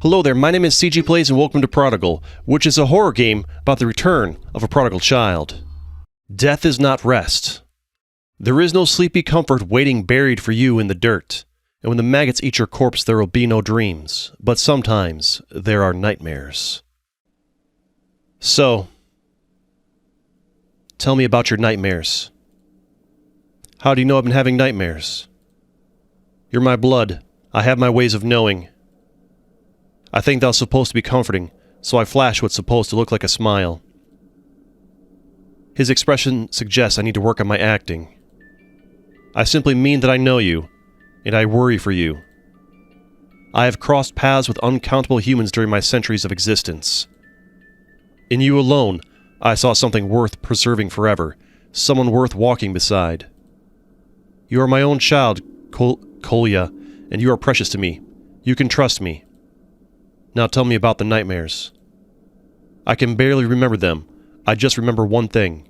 Hello there, my name is CG Plays and welcome to Prodigal, which is a horror game about the return of a prodigal child. Death is not rest. There is no sleepy comfort waiting buried for you in the dirt, and when the maggots eat your corpse there will be no dreams, but sometimes there are nightmares. So, tell me about your nightmares. How do you know I've been having nightmares? You're my blood. I have my ways of knowing. I think that's supposed to be comforting, so I flash what's supposed to look like a smile. His expression suggests I need to work on my acting. I simply mean that I know you, and I worry for you. I have crossed paths with uncountable humans during my centuries of existence. In you alone, I saw something worth preserving forever, someone worth walking beside. You are my own child, Kolya, and you are precious to me. You can trust me. Now tell me about the nightmares. I can barely remember them. I just remember one thing.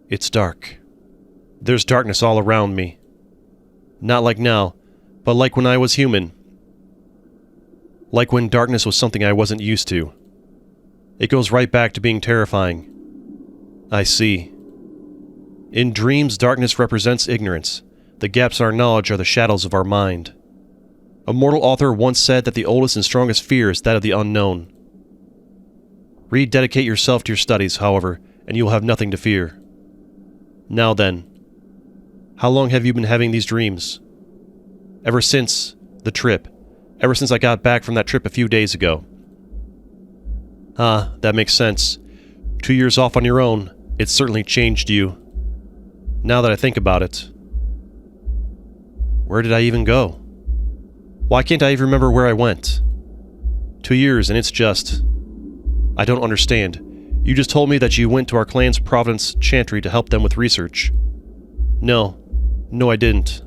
It's dark. There's darkness all around me. Not like now, but like when I was human. Like when darkness was something I wasn't used to. It goes right back to being terrifying. I see. In dreams, darkness represents ignorance. The gaps in our knowledge are the shadows of our mind. A mortal author once said that the oldest and strongest fear is that of the unknown. Rededicate yourself to your studies, however, and you will have nothing to fear. Now then, how long have you been having these dreams? Ever since the trip. Ever since I got back from that trip a few days ago. Ah, that makes sense. 2 years off on your own, it certainly changed you. Now that I think about it. Where did I even go? Why can't I even remember where I went? 2 years and it's just... I don't understand. You just told me that you went to our clan's Providence chantry to help them with research. No, I didn't.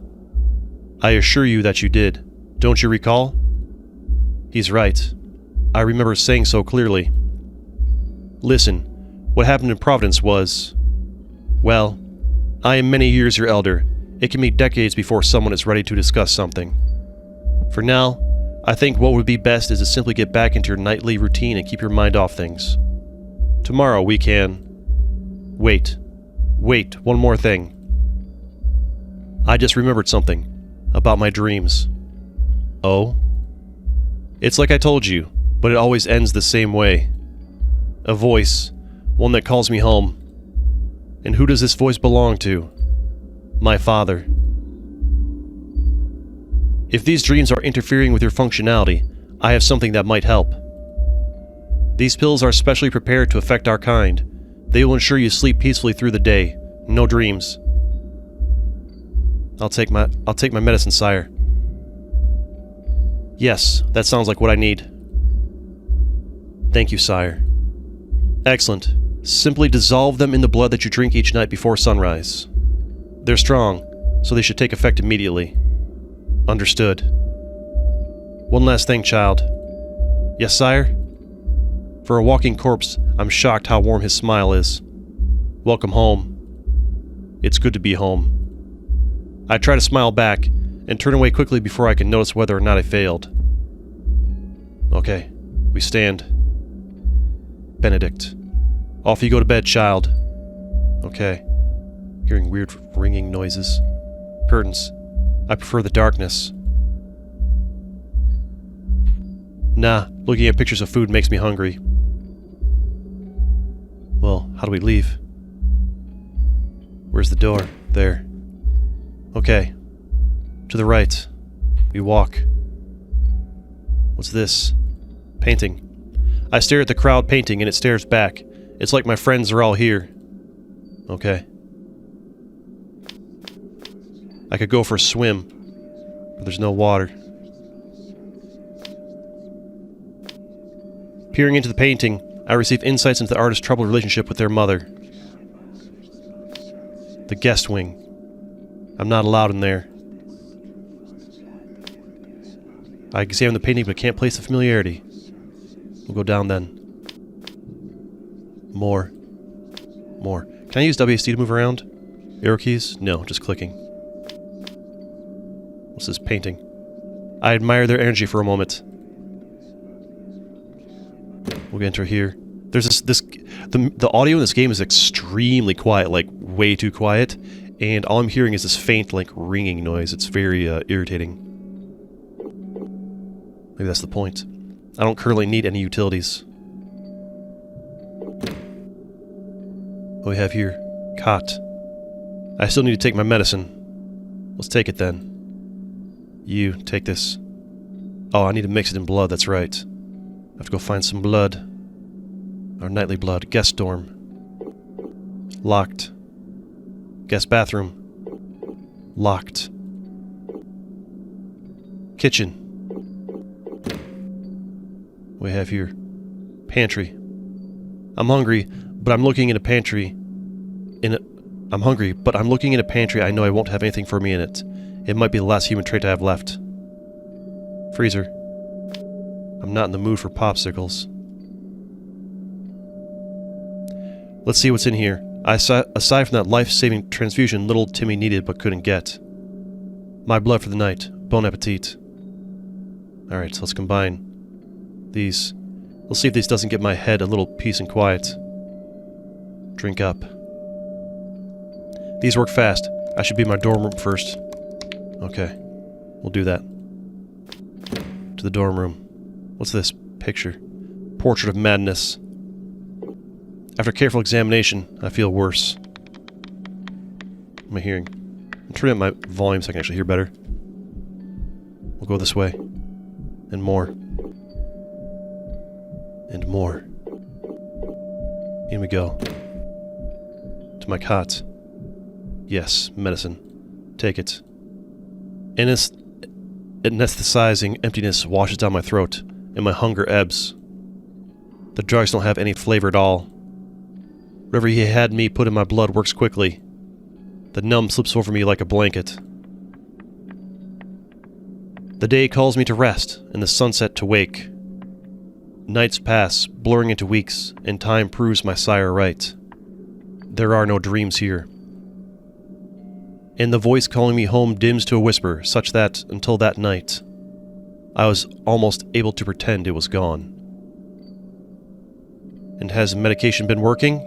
I assure you that you did. Don't you recall? He's right. I remember saying so clearly. Listen, what happened in Providence was... Well, I am many years your elder. It can be decades before someone is ready to discuss something. For now, I think what would be best is to simply get back into your nightly routine and keep your mind off things. Tomorrow we can... Wait, one more thing. I just remembered something about my dreams. Oh? It's like I told you, but it always ends the same way. A voice, one that calls me home. And who does this voice belong to? My father. If these dreams are interfering with your functionality, I have something that might help. These pills are specially prepared to affect our kind. They will ensure you sleep peacefully through the day. No dreams. I'll take my medicine, sire. Yes, that sounds like what I need. Thank you, sire. Excellent. Simply dissolve them in the blood that you drink each night before sunrise. They're strong, so they should take effect immediately. Understood. One last thing, child. Yes, sire? For a walking corpse, I'm shocked how warm his smile is. Welcome home. It's good to be home. I try to smile back, and turn away quickly before I can notice whether or not I failed. Okay, we stand. Benedict. Off you go to bed, child. Okay. Hearing weird ringing noises. Curtains. I prefer the darkness. Nah, looking at pictures of food makes me hungry. Well, how do we leave? Where's the door? There. Okay. To the right. We walk. What's this? Painting. I stare at the crowd painting and it stares back. It's like my friends are all here. Okay. I could go for a swim, but there's no water. Peering into the painting, I receive insights into the artist's troubled relationship with their mother. The guest wing. I'm not allowed in there. I examine the painting but can't place the familiarity. We'll go down then. More. Can I use WSD to move around? Arrow keys? No, just clicking. What's this painting? I admire their energy for a moment. We'll enter here. There's the audio in this game is extremely quiet, like way too quiet, and all I'm hearing is this faint, like, ringing noise. It's very irritating. Maybe that's the point. I don't currently need any utilities. What do we have here? Cot. I still need to take my medicine. Let's take it then. You, take this. Oh, I need to mix it in blood, that's right. I have to go find some blood. Our nightly blood. Guest dorm. Locked. Guest bathroom. Locked. Kitchen. What do we have here? Pantry. I'm hungry, but I'm looking in a pantry. I'm hungry, but I'm looking in a pantry. I know I won't have anything for me in it. It might be the last human trait I have left. Freezer. I'm not in the mood for popsicles. Let's see what's in here. Aside from that life-saving transfusion little Timmy needed but couldn't get. My blood for the night. Bon appetit. Alright, so let's combine these. Let's see if this doesn't get my head a little peace and quiet. Drink up. These work fast. I should be in my dorm room first. Okay. We'll do that. To the dorm room. What's this? Picture. Portrait of madness. After careful examination, I feel worse. What am I hearing? I'm turning up my volume so I can actually hear better. We'll go this way. And more. And more. In we go. To my cot. Yes, medicine. Take it. Anesthetizing emptiness washes down my throat, and my hunger ebbs. The drugs don't have any flavor at all. Whatever he had me put in my blood works quickly. The numb slips over me like a blanket. The day calls me to rest, and the sunset to wake. Nights pass, blurring into weeks, and time proves my sire right. There are no dreams here. And the voice calling me home dims to a whisper, such that, until that night, I was almost able to pretend it was gone. And has the medication been working?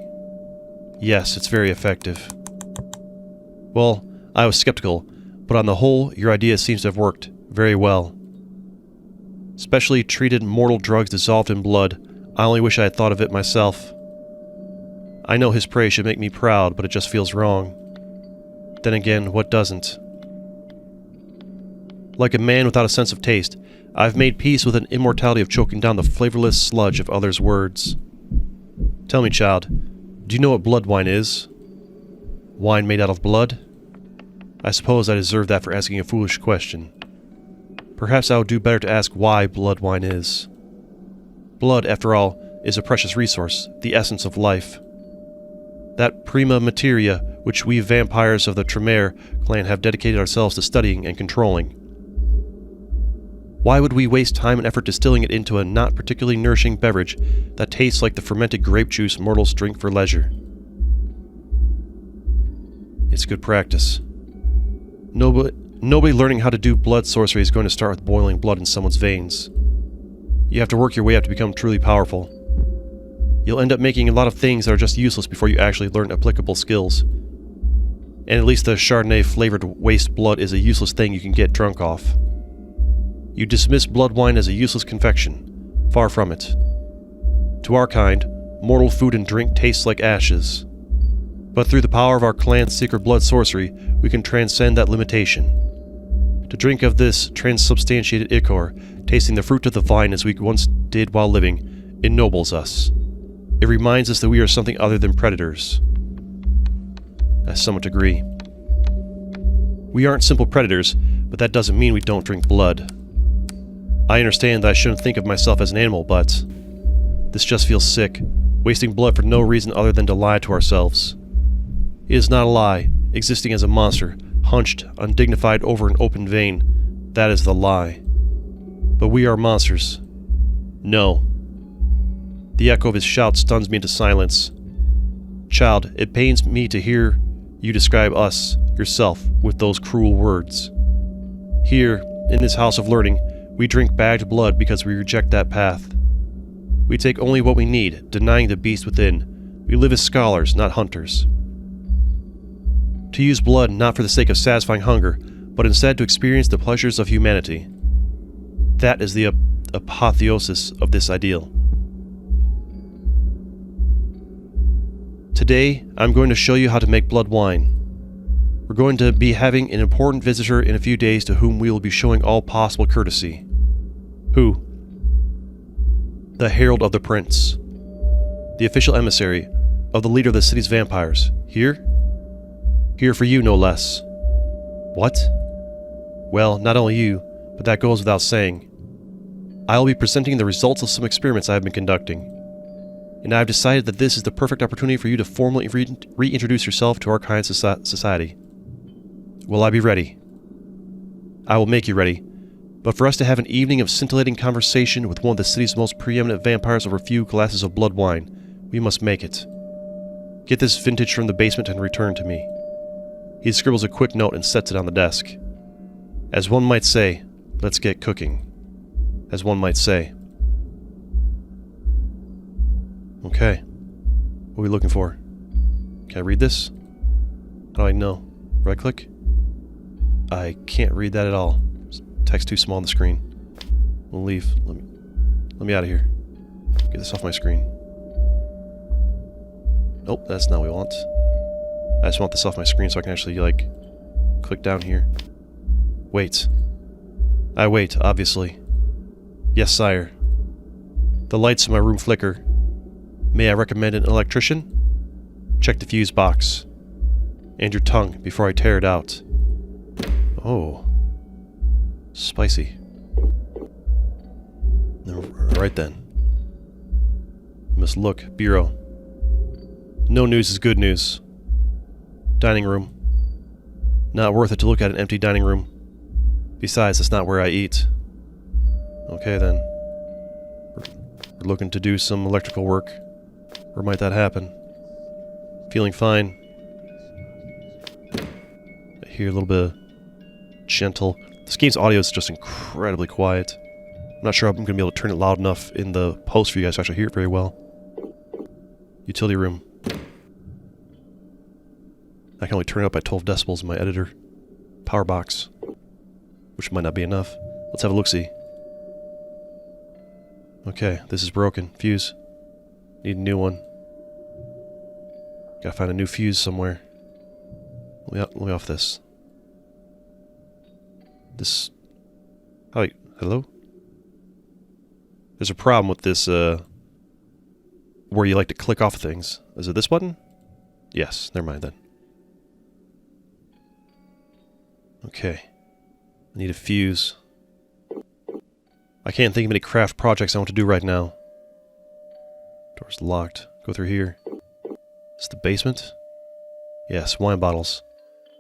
Yes, it's very effective. Well, I was skeptical, but on the whole, your idea seems to have worked very well. Specially treated mortal drugs dissolved in blood. I only wish I had thought of it myself. I know his praise should make me proud, but it just feels wrong. Then again, what doesn't? Like a man without a sense of taste, I've made peace with an immortality of choking down the flavorless sludge of others' words. Tell me, child, do you know what blood wine is? Wine made out of blood? I suppose I deserve that for asking a foolish question. Perhaps I would do better to ask why blood wine is. Blood, after all, is a precious resource, the essence of life. That prima materia which we vampires of the Tremere clan have dedicated ourselves to studying and controlling. Why would we waste time and effort distilling it into a not particularly nourishing beverage that tastes like the fermented grape juice mortals drink for leisure? It's good practice. Nobody learning how to do blood sorcery is going to start with boiling blood in someone's veins. You have to work your way up to become truly powerful. You'll end up making a lot of things that are just useless before you actually learn applicable skills. And at least the Chardonnay-flavored waste blood is a useless thing you can get drunk off. You dismiss blood wine as a useless confection. Far from it. To our kind, mortal food and drink tastes like ashes. But through the power of our clan's secret blood sorcery, we can transcend that limitation. To drink of this transubstantiated ichor, tasting the fruit of the vine as we once did while living, ennobles us. It reminds us that we are something other than predators. I somewhat agree. We aren't simple predators, but that doesn't mean we don't drink blood. I understand that I shouldn't think of myself as an animal, but this just feels sick, wasting blood for no reason other than to lie to ourselves. It is not a lie, existing as a monster, hunched, undignified over an open vein. That is the lie. But we are monsters. No. The echo of his shout stuns me into silence. Child, it pains me to hear you describe us, yourself, with those cruel words. Here, in this house of learning, we drink bagged blood because we reject that path. We take only what we need, denying the beast within. We live as scholars, not hunters. To use blood not for the sake of satisfying hunger, but instead to experience the pleasures of humanity. That is the apotheosis of this ideal. Today, I'm going to show you how to make blood wine. We're going to be having an important visitor in a few days to whom we will be showing all possible courtesy. Who? The Herald of the Prince. The official emissary of the leader of the city's vampires. Here? Here for you, no less. What? Well, not only you, but that goes without saying. I will be presenting the results of some experiments I have been conducting. And I have decided that this is the perfect opportunity for you to formally reintroduce yourself to our kind of society. Will I be ready? I will make you ready. But for us to have an evening of scintillating conversation with one of the city's most preeminent vampires over a few glasses of blood wine, we must make it. Get this vintage from the basement and return to me. He scribbles a quick note and sets it on the desk. As one might say, let's get cooking. As one might say. Okay. What are we looking for? Can I read this? How do I know? Right click? I can't read that at all. Text too small on the screen. We'll leave. Let me out of here. Get this off my screen. Nope, that's not what we want. I just want this off my screen so I can actually, click down here. Wait. I wait, obviously. Yes, sire. The lights in my room flicker. May I recommend an electrician? Check the fuse box. And your tongue before I tear it out. Oh. Spicy. Right then. Must look. Bureau. No news is good news. Dining room. Not worth it to look at an empty dining room. Besides, that's not where I eat. Okay then. We're looking to do some electrical work. Where might that happen? Feeling fine. I hear a little bit of gentle. This game's audio is just incredibly quiet. I'm not sure I'm going to be able to turn it loud enough in the post for you guys to actually hear it very well. Utility room. I can only turn it up by 12 decibels in my editor. Power box. Which might not be enough. Let's have a look-see. Okay, this is broken. Fuse. Need a new one. Gotta find a new fuse somewhere. Let me off this. This... Oh, wait, hello? There's a problem with this, where you like to click off things. Is it this button? Yes, never mind then. Okay. I need a fuse. I can't think of any craft projects I want to do right now. Door's locked. Go through here. Is this the basement? Yes, wine bottles.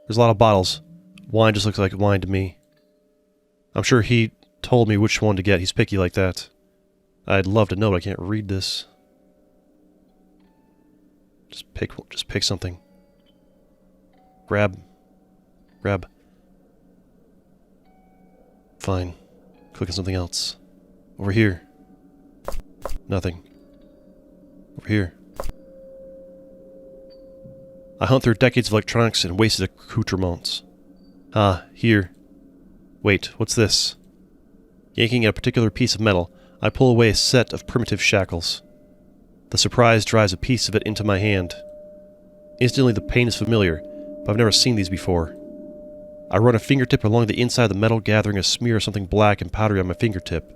There's a lot of bottles. Wine just looks like wine to me. I'm sure he told me which one to get. He's picky like that. I'd love to know, but I can't read this. Just pick something. Grab. Fine. Click on something else. Over here. Nothing. Over here. I hunt through decades of electronics and wasted accoutrements. Ah, here. Wait, what's this? Yanking at a particular piece of metal, I pull away a set of primitive shackles. The surprise drives a piece of it into my hand. Instantly the pain is familiar, but I've never seen these before. I run a fingertip along the inside of the metal, gathering a smear of something black and powdery on my fingertip.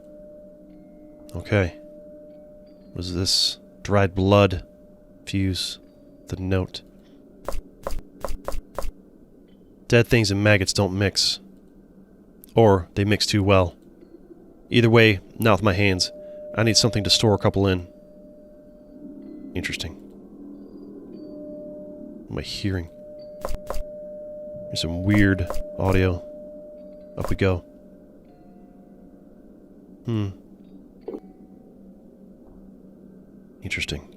Okay. What is this? Dried blood. Fuse. The note. Dead things and maggots don't mix. Or they mix too well. Either way, not with my hands. I need something to store a couple in. Interesting. What am I hearing? There's some weird audio. Up we go. Interesting.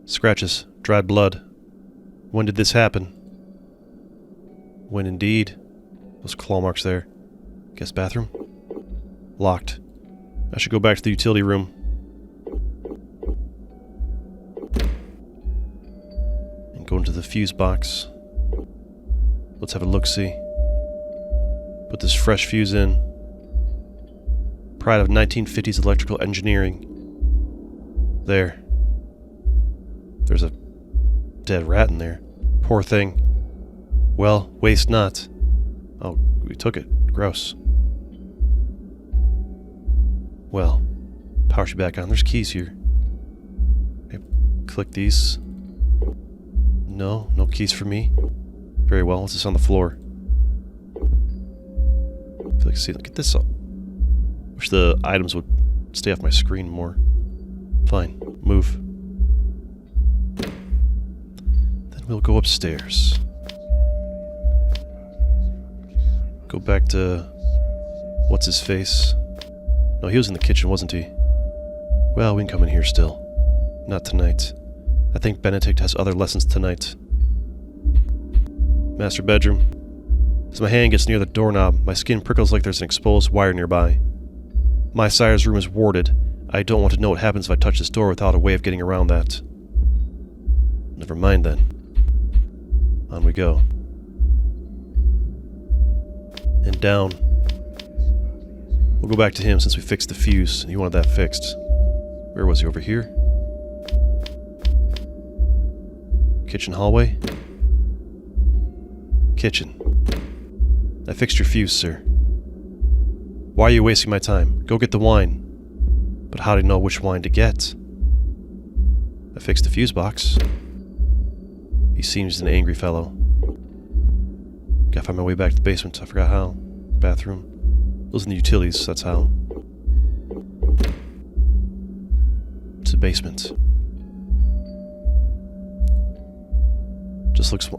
Scratches. Dried blood. When did this happen? When indeed? Those claw marks there. Guest bathroom? Locked. I should go back to the utility room. And go into the fuse box. Let's have a look-see. Put this fresh fuse in. Pride of 1950s electrical engineering. There. There's a dead rat in there. Poor thing. Well, waste not. Oh, we took it. Gross. Well, power you back on. There's keys here. Okay, click these. No keys for me. Very well, what's this on the floor? I feel like, see, look at this. Wish the items would stay off my screen more. Fine, move. Then we'll go upstairs. Go back to... what's his face? No, he was in the kitchen, wasn't he? Well, we can come in here still. Not tonight. I think Benedict has other lessons tonight. Master bedroom. As my hand gets near the doorknob, my skin prickles like there's an exposed wire nearby. My sire's room is warded. I don't want to know what happens if I touch this door without a way of getting around that. Never mind then. On we go. And down. We'll go back to him since we fixed the fuse, and he wanted that fixed. Where was he? Over here? Kitchen hallway? Kitchen. I fixed your fuse, sir. Why are you wasting my time? Go get the wine. But how do you know which wine to get? I fixed the fuse box. He seems an angry fellow. Gotta find my way back to the basement. I forgot how. Bathroom. Those are the utilities, that's how. To the basement. Just looks...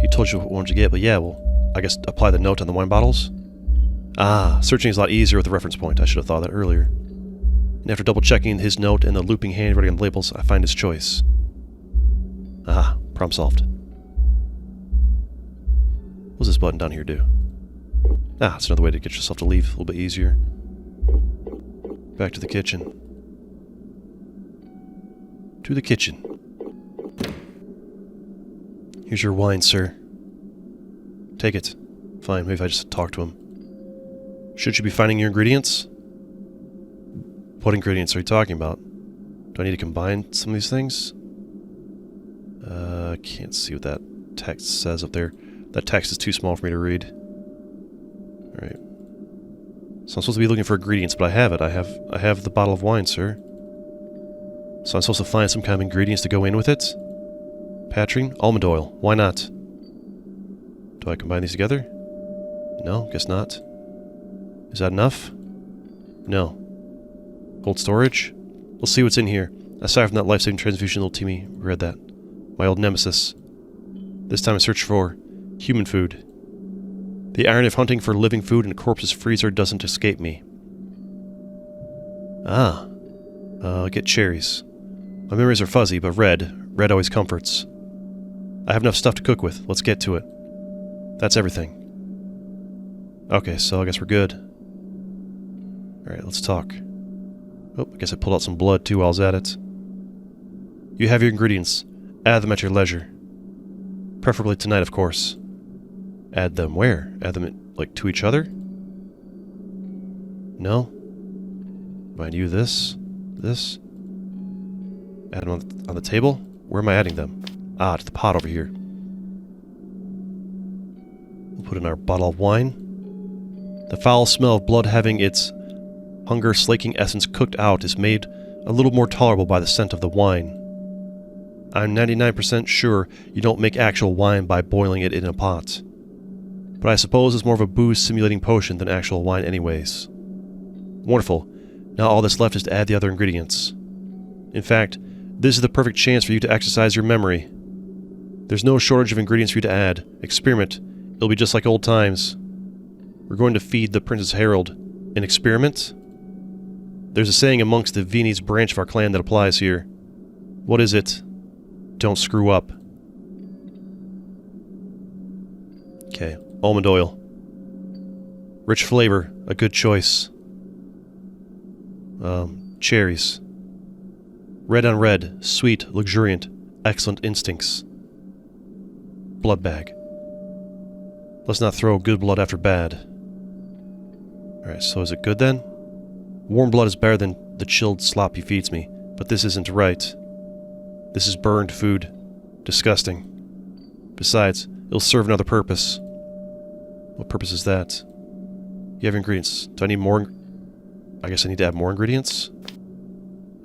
He told you what one to get, but yeah, well, I guess apply the note on the wine bottles? Ah, searching is a lot easier with the reference point. I should have thought that earlier. And after double-checking his note and the looping handwriting on the labels, I find his choice. Ah, problem solved. What's this button down here do? Ah, it's another way to get yourself to leave. A little bit easier. Back to the kitchen. To the kitchen. Here's your wine, sir. Take it. Fine, maybe if I just talk to him. Should you be finding your ingredients? What ingredients are you talking about? Do I need to combine some of these things? I can't see what that text says up there. That text is too small for me to read. Alright. So I'm supposed to be looking for ingredients, but I have it. I have the bottle of wine, sir. So I'm supposed to find some kind of ingredients to go in with it? Patrine? Almond oil. Why not? Do I combine these together? No, guess not. Is that enough? No. Cold storage? We'll see what's in here. Aside from that life-saving transfusion, little Timmy read that. My old nemesis. This time I search for human food. The irony of hunting for living food in a corpse's freezer doesn't escape me. Ah. Get cherries. My memories are fuzzy, but red always comforts. I have enough stuff to cook with. Let's get to it. That's everything. Okay, so I guess we're good. Alright, let's talk. Oh, I guess I pulled out some blood too while I was at it. You have your ingredients. Add them at your leisure. Preferably tonight, of course. Add them where? Add them, like, to each other? No? Mind you, this? Add them on the table? Where am I adding them? Ah, to the pot over here. We'll put in our bottle of wine. The foul smell of blood having its hunger-slaking essence cooked out is made a little more tolerable by the scent of the wine. I'm 99% sure you don't make actual wine by boiling it in a pot. But I suppose it's more of a booze-simulating potion than actual wine anyways. Wonderful. Now all that's left is to add the other ingredients. In fact, this is the perfect chance for you to exercise your memory. There's no shortage of ingredients for you to add. Experiment. It'll be just like old times. We're going to feed the Princess Herald. An experiment? There's a saying amongst the Viennese branch of our clan that applies here. What is it? Don't screw up. Okay, Almond oil. Rich flavor, a good choice. Cherries. Red on red, sweet, luxuriant, excellent instincts. Blood bag. Let's not throw good blood after bad. Alright, so is it good then? Warm blood is better than the chilled slop he feeds me, but this isn't right. This is burned food. Disgusting. Besides, it'll serve another purpose. What purpose is that? You have ingredients. Do I need more? I guess I need to add more ingredients?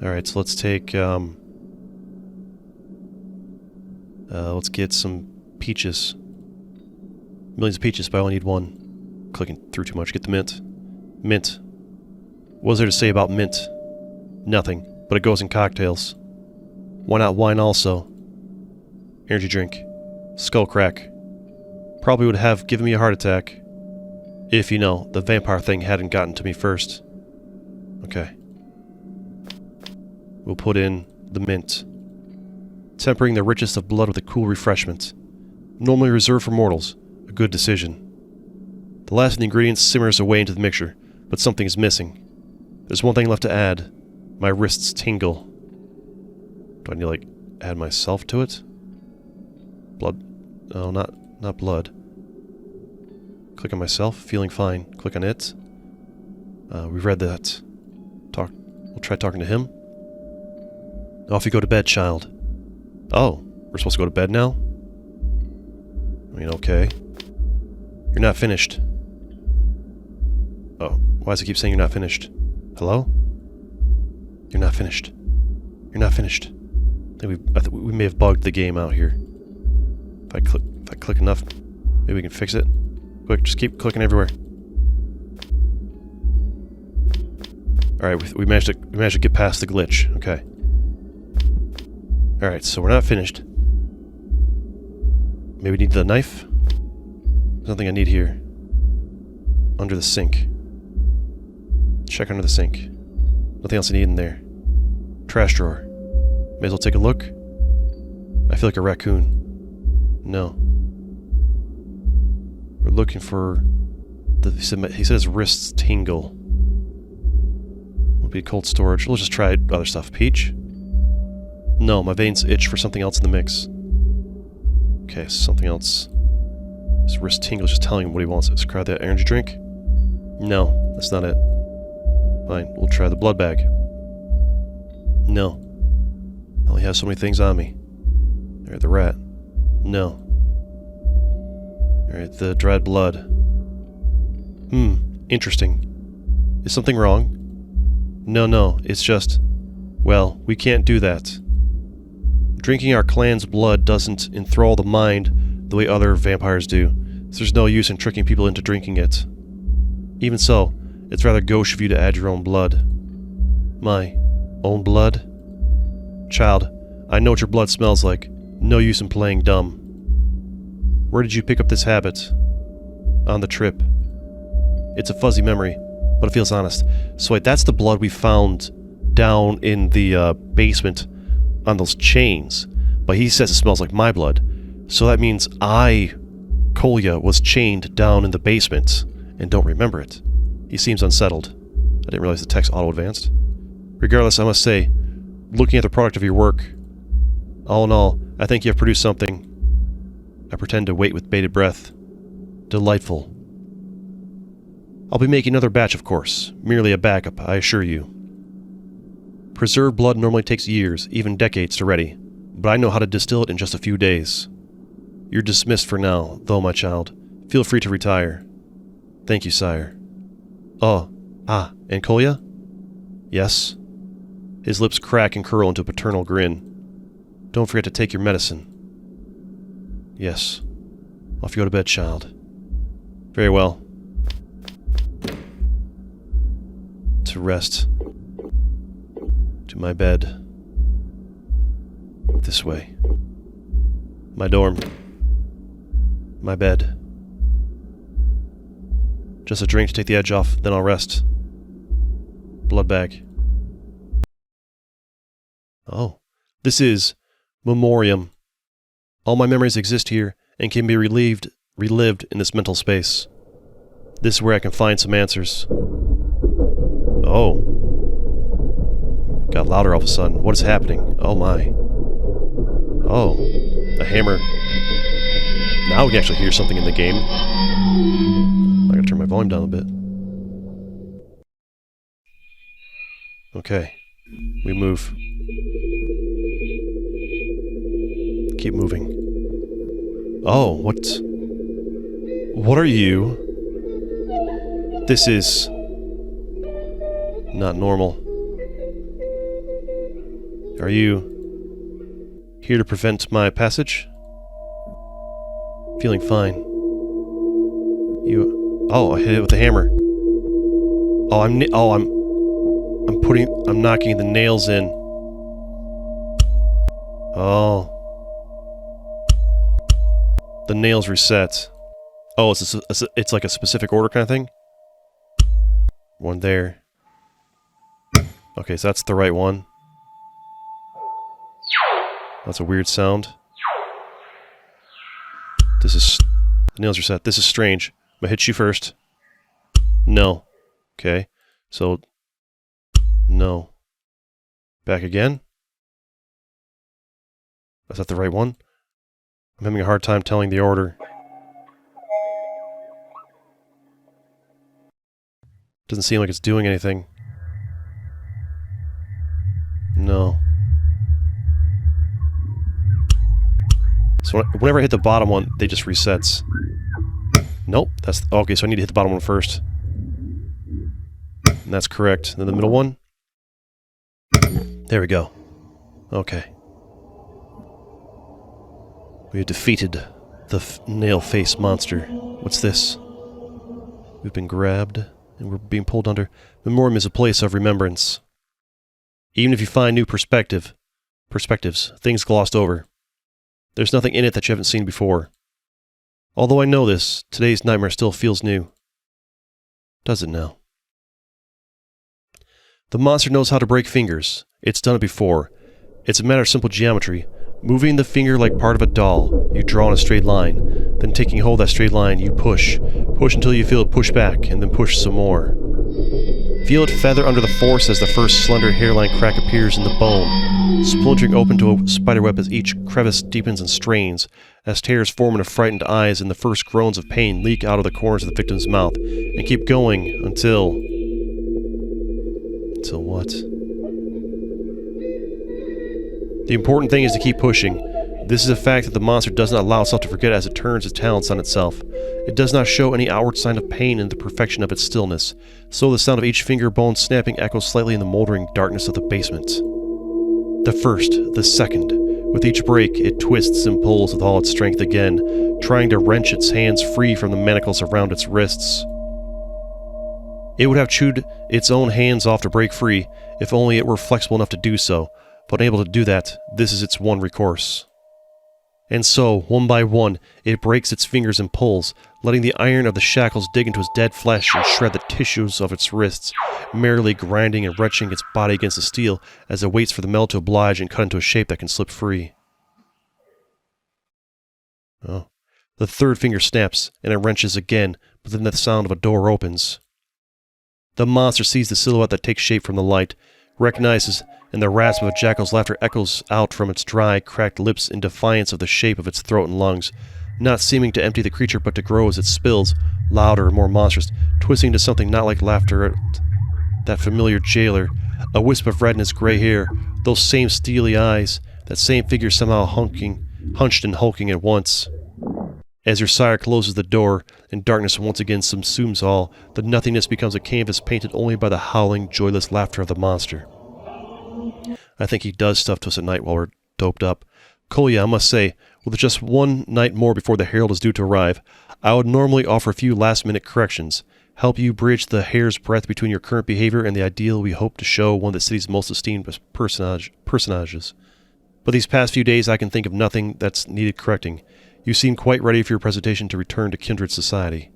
Alright, so let's take, let's get some peaches. Millions of peaches, but I only need one. Clicking through too much. Get the mint. Mint. What is there to say about mint? Nothing, but it goes in cocktails. Why not wine also? Energy drink. Skull crack. Probably would have given me a heart attack. If, you know, the vampire thing hadn't gotten to me first. Okay. We'll put in the mint. Tempering the richest of blood with a cool refreshment. Normally reserved for mortals. A good decision. The last of the ingredients simmers away into the mixture, but something is missing. There's one thing left to add. My wrists tingle. Do I need to, like, add myself to it? Blood. No, not blood. Click on myself. Feeling fine. Click on it. We've read that. We'll try talking to him. Off you go to bed, child. Oh, we're supposed to go to bed now? I mean, okay. You're not finished. Oh, why does it keep saying you're not finished? Hello? You're not finished. You're not finished. I think we may have bugged the game out here. If I click enough, maybe we can fix it. Quick, just keep clicking everywhere. Alright, we managed to get past the glitch. Okay. Alright, so we're not finished. Maybe we need the knife? There's nothing I need here. Under the sink. Check under the sink. Nothing else I need in there. Trash drawer. May as well take a look. I feel like a raccoon. No. We're looking for... he said his wrists tingle. Would be cold storage. We'll just try other stuff. Peach? No, my veins itch for something else in the mix. Okay, something else. His wrist tingles just telling him what he wants. Let's try that energy drink. No, that's not it. Fine, we'll try the blood bag. No. I only have so many things on me. Alright, the rat. No. Alright, the dried blood. Interesting. Is something wrong? No, it's just... well, we can't do that. Drinking our clan's blood doesn't enthrall the mind the way other vampires do, so there's no use in tricking people into drinking it. Even so, it's rather gauche of you to add your own blood. My own blood? Child, I know what your blood smells like. No use in playing dumb. Where did you pick up this habit? On the trip. It's a fuzzy memory, but it feels honest. So wait, that's the blood we found down in the basement on those chains. But he says it smells like my blood. So that means Kolya, was chained down in the basement and don't remember it. He seems unsettled. I didn't realize the text auto-advanced. Regardless, I must say, looking at the product of your work, all in all, I think you have produced something. I pretend to wait with bated breath. Delightful. I'll be making another batch, of course. Merely a backup, I assure you. Preserved blood normally takes years, even decades to ready, but I know how to distill it in just a few days. You're dismissed for now, though, my child. Feel free to retire. Thank you, sire. And Kolya? Yes? His lips crack and curl into a paternal grin. Don't forget to take your medicine. Yes. Off you go to bed, child. Very well. To rest. To my bed. This way. My dorm. My bed. Just a drink to take the edge off, then I'll rest. Blood bag. Oh. This is Memoriam. All my memories exist here and can be relived relived in this mental space. This is where I can find some answers. Oh. Got louder all of a sudden. What is happening? Oh my. Oh. A hammer. Now we can actually hear something in the game. I gotta turn my volume down a bit. Okay. We move. Keep moving. Oh, what are you? This is not normal. Are you here to prevent my passage? Feeling fine. Oh, I hit it with the hammer. I'm knocking the nails in. Oh. The nails reset. Oh, it's like a specific order kind of thing? One there. Okay, so that's the right one. That's a weird sound. The nails reset. This is strange. I'm gonna hit you first. No. Okay. So, no. Back again? Is that the right one? I'm having a hard time telling the order. Doesn't seem like it's doing anything. No. So whenever I hit the bottom one, they just resets. Nope. Okay, so I need to hit the bottom one first. And that's correct. Then the middle one. There we go. Okay. We have defeated the nail-faced monster. What's this? We've been grabbed, and we're being pulled under. Memoriam is a place of remembrance. Even if you find new perspectives, things glossed over. There's nothing in it that you haven't seen before. Although I know this, today's nightmare still feels new. Does it now? The monster knows how to break fingers. It's done it before. It's a matter of simple geometry. Moving the finger like part of a doll, you draw in a straight line. Then taking hold of that straight line, you push. Push until you feel it push back, and then push some more. Feel it feather under the force as the first slender hairline crack appears in the bone, splintering open to a spiderweb as each crevice deepens and strains, as tears form into frightened eyes and the first groans of pain leak out of the corners of the victim's mouth, and keep going until... Until what? The important thing is to keep pushing. This is a fact that the monster does not allow itself to forget as it turns its talons on itself. It does not show any outward sign of pain in the perfection of its stillness, so the sound of each finger bone snapping echoes slightly in the moldering darkness of the basement. The first, the second. With each break, it twists and pulls with all its strength again, trying to wrench its hands free from the manacles around its wrists. It would have chewed its own hands off to break free, if only it were flexible enough to do so, but unable to do that, this is its one recourse. And so, one by one, it breaks its fingers and pulls, letting the iron of the shackles dig into its dead flesh and shred the tissues of its wrists, merrily grinding and wrenching its body against the steel as it waits for the metal to oblige and cut into a shape that can slip free. Oh. The third finger snaps, and it wrenches again, but then the sound of a door opens. The monster sees the silhouette that takes shape from the light, recognizes, and the rasp of a jackal's laughter echoes out from its dry, cracked lips in defiance of the shape of its throat and lungs, not seeming to empty the creature but to grow as it spills, louder and more monstrous, twisting to something not like laughter at that familiar jailer, a wisp of red in his gray hair, those same steely eyes, that same figure somehow hunched and hulking at once. As your sire closes the door, and darkness once again subsumes all, the nothingness becomes a canvas painted only by the howling, joyless laughter of the monster. I think he does stuff to us at night while we're doped up. Kolya, I must say, with just one night more before the Herald is due to arrive, I would normally offer a few last-minute corrections, help you bridge the hair's breadth between your current behavior and the ideal we hope to show one of the city's most esteemed personages. But these past few days I can think of nothing that's needed correcting. You seem quite ready for your presentation to return to kindred society.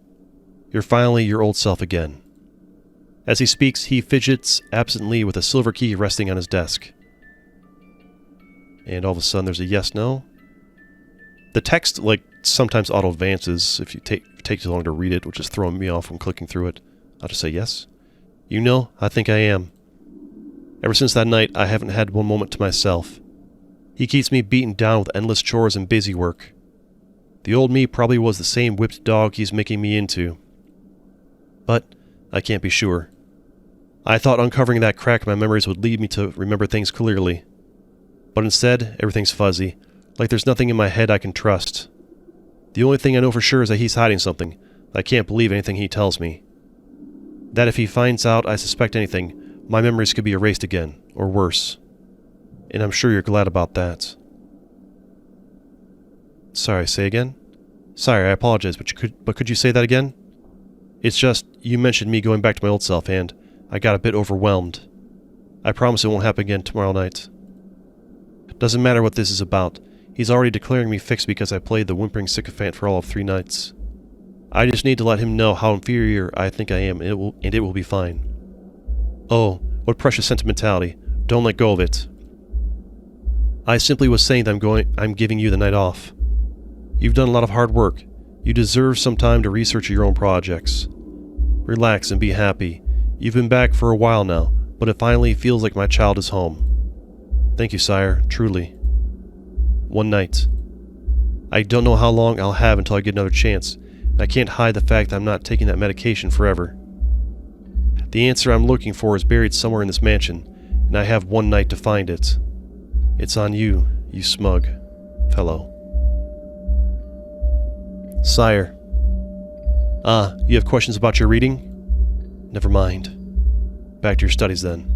You're finally your old self again. As he speaks, he fidgets absently with a silver key resting on his desk. And all of a sudden there's a yes-no. The text, sometimes auto-advances if you take too long to read it, which is throwing me off when clicking through it. I'll just say yes. You know, I think I am. Ever since that night, I haven't had one moment to myself. He keeps me beaten down with endless chores and busy work. The old me probably was the same whipped dog he's making me into. But I can't be sure. I thought uncovering that crack in my memories would lead me to remember things clearly. But instead, everything's fuzzy, like there's nothing in my head I can trust. The only thing I know for sure is that he's hiding something. I can't believe anything he tells me. That if he finds out I suspect anything, my memories could be erased again, or worse. And I'm sure you're glad about that. Sorry, say again? Sorry, I apologize, but could you say that again? It's just, you mentioned me going back to my old self, and I got a bit overwhelmed. I promise it won't happen again tomorrow night. Doesn't matter what this is about. He's already declaring me fixed because I played the whimpering sycophant for all of 3 nights. I just need to let him know how inferior I think I am, and it will be fine. Oh, what precious sentimentality. Don't let go of it. I simply was saying that I'm giving you the night off. You've done a lot of hard work. You deserve some time to research your own projects. Relax and be happy. You've been back for a while now, but it finally feels like my child is home. Thank you, sire, truly. One night. I don't know how long I'll have until I get another chance, and I can't hide the fact that I'm not taking that medication forever. The answer I'm looking for is buried somewhere in this mansion, and I have one night to find it. It's on you, you smug fellow. Sire. Ah, you have questions about your reading? Never mind. Back to your studies then.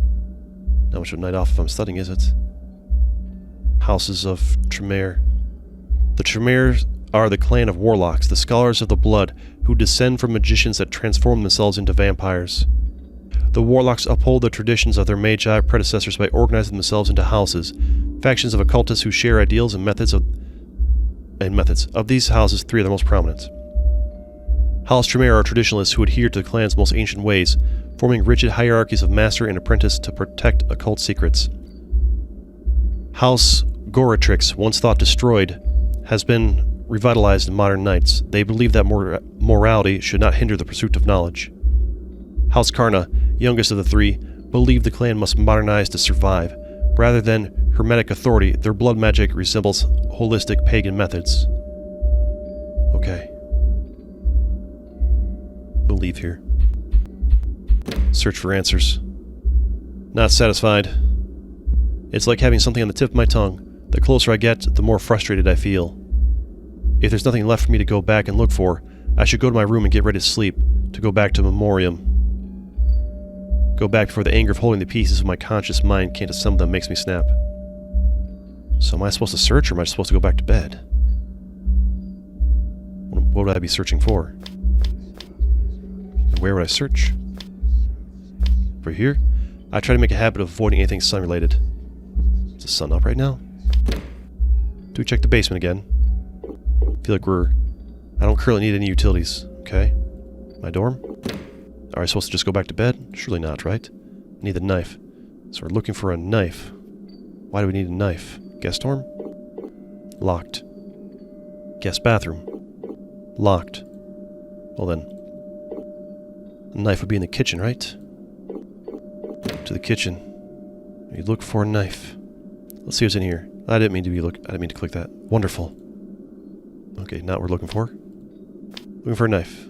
Not much of a night off if I'm studying, is it? Houses of Tremere. The Tremeres are the clan of warlocks, the scholars of the blood, who descend from magicians that transform themselves into vampires. The warlocks uphold the traditions of their magi predecessors by organizing themselves into houses, factions of occultists who share ideals and methods. Of these houses, 3 are the most prominent. House Tremere are traditionalists who adhere to the clan's most ancient ways, forming rigid hierarchies of master and apprentice to protect occult secrets. House Goratrix, once thought destroyed, has been revitalized in modern nights. They believe that morality should not hinder the pursuit of knowledge. House Karna, youngest of the 3, believe the clan must modernize to survive. Rather than hermetic authority, their blood magic resembles holistic pagan methods. Okay. We'll leave here. Search for answers. Not satisfied. It's like having something on the tip of my tongue. The closer I get, the more frustrated I feel. If there's nothing left for me to go back and look for, I should go to my room and get ready to sleep, to go back to Memoriam. Go back before the anger of holding the pieces of my conscious mind can't assemble them makes me snap. So am I supposed to search, or am I supposed to go back to bed? What would I be searching for? And where would I search? Over here? I try to make a habit of avoiding anything sun-related. Is the sun up right now? Do we check the basement again? I feel like I don't currently need any utilities. Okay. My dorm? Are I supposed to just go back to bed? Surely not, right? I need the knife. So we're looking for a knife. Why do we need a knife? Guest dorm? Locked. Guest bathroom? Locked. Well then, a knife would be in the kitchen, right? To the kitchen. We look for a knife. Let's see what's in here. I didn't mean to click that. Wonderful. Okay, now what we're looking for. Looking for a knife.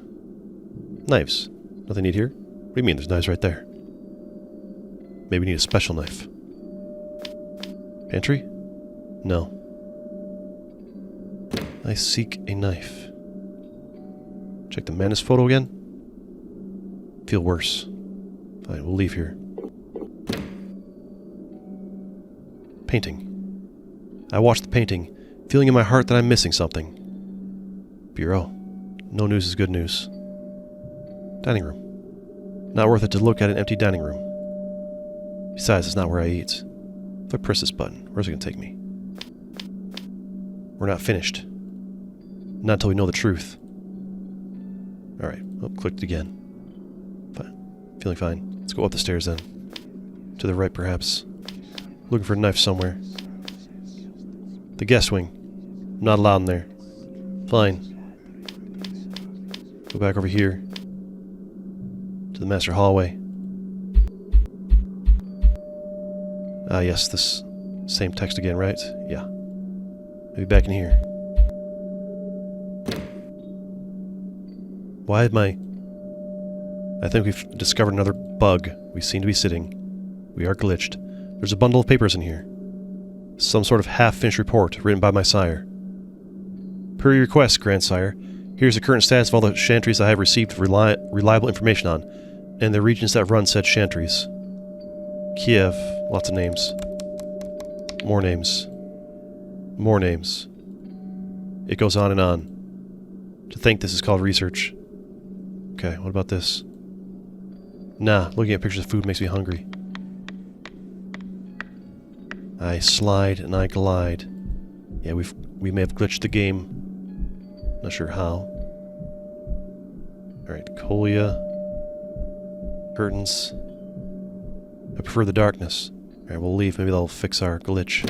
Knives. Nothing need here? What do you mean? There's knives right there. Maybe we need a special knife. Pantry? No. I seek a knife. Check the Manus photo again. Feel worse. Fine, we'll leave here. Painting. I watch the painting, feeling in my heart that I'm missing something. Bureau. No news is good news. Dining room. Not worth it to look at an empty dining room. Besides, it's not where I eat. If I press this button, where's it going to take me? We're not finished. Not until we know the truth. Alright, clicked again. Fine. Feeling fine. Let's go up the stairs then. To the right, perhaps. Looking for a knife somewhere. The guest wing. I'm not allowed in there. Fine. Go back over here. To the master hallway. Ah, yes, this same text again, right? Yeah. Maybe back in here. Why am I think we've discovered another bug. We seem to be sitting. We are glitched. There's a bundle of papers in here. Some sort of half-finished report written by my sire. Per your request, grandsire, here's the current status of all the chantries I have received reliable information on, and the regions that run said chantries. Kiev, lots of names. More names. More names. It goes on and on. To think this is called research. Okay, what about this? Nah, looking at pictures of food makes me hungry. I slide and I glide. Yeah, we may have glitched the game. Not sure how. Alright, Colia. Curtains. I prefer the darkness. Alright, we'll leave. Maybe that'll fix our glitch.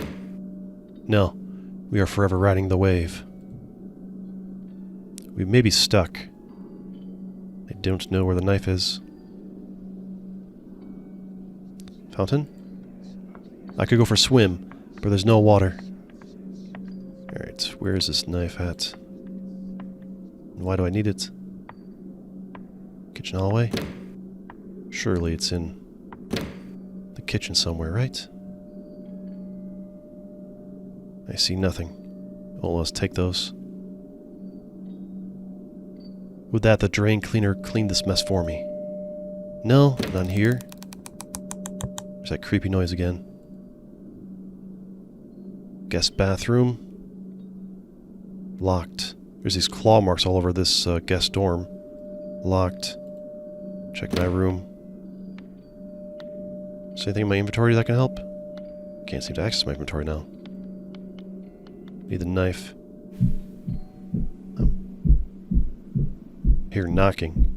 No. We are forever riding the wave. We may be stuck. I don't know where the knife is. Fountain? I could go for a swim, but there's no water. Alright, where is this knife at? And why do I need it? Kitchen hallway? Surely it's in the kitchen somewhere, right? I see nothing. Oh, let's take those. Would that the drain cleaner clean this mess for me? No, not here. There's that creepy noise again. Guest bathroom. Locked. There's these claw marks all over this guest dorm. Locked. Check my room. Is there anything in my inventory that can help? Can't seem to access my inventory now. Need the knife. Hear knocking.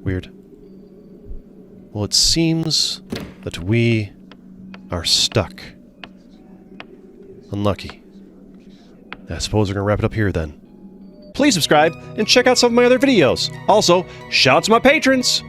Weird. Well, it seems that we are stuck. Unlucky. I suppose we're gonna wrap it up here then. Please subscribe and check out some of my other videos. Also, shout out to my patrons!